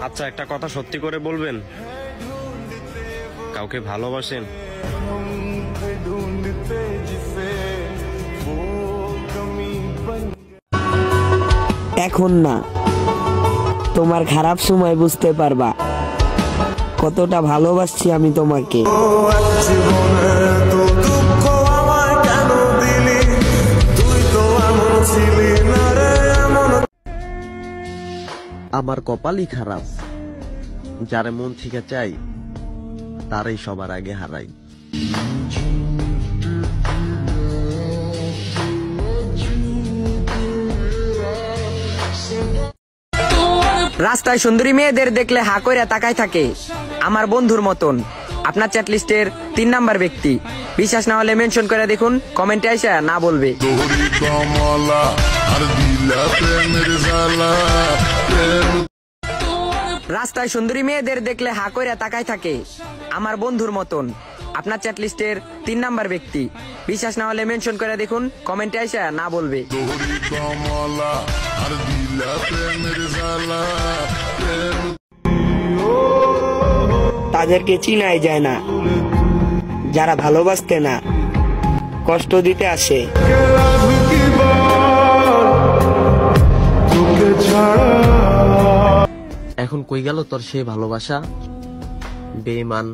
আচ্ছা, একটা কথা সত্যি করে বলবেন, কাউকে ভালোবাসেন? এখন না, তোমার খারাপ সময় বুঝতে পারবা কতটা ভালোবাসছি আমি তোমাকে। আমার কপালই খারাপ, যারে মন থেকে চাই তারই সবার আগে হারাই। রাস্তায় সুন্দরী মেয়েদের দেখলে হা কইরা তাকায় থাকে আমার বন্ধুর মতন। আপনার চ্যাট লিস্টের 3 নাম্বার ব্যক্তি। বিশ্বাস না হলে মেনশন করে দেখুন, কমেন্টে আইসা না বলবে। রাস্তায় সুন্দরী মেয়েদের দেখলে হা কইরা তাকায় থাকে আমার বন্ধুর মতন। আপনার চ্যাট লিস্টের 3 নাম্বার ব্যক্তি। বিশ্বাস না হলে মেনশন করে দেখুন, কমেন্টে আইসা না বলবে। তাদেরকে চিনাই যায় না যারা ভালোবাসতে না, কষ্ট দিতে আসে। এখন কই গেল তোর সেই ভালোবাসা বেঈমান?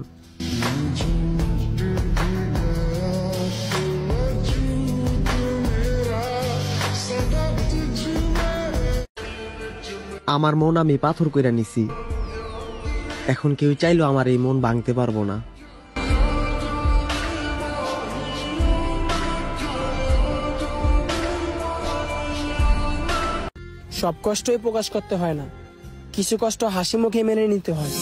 আমার মন আমি পাথর কইরা নিছি, এখন কেউ চাইলো আমার এই মন ভাঙতে পারবো না। সব কষ্টই প্রকাশ করতে হয় না, কিছু কষ্ট হাসি মুখে মেনে নিতে হয়।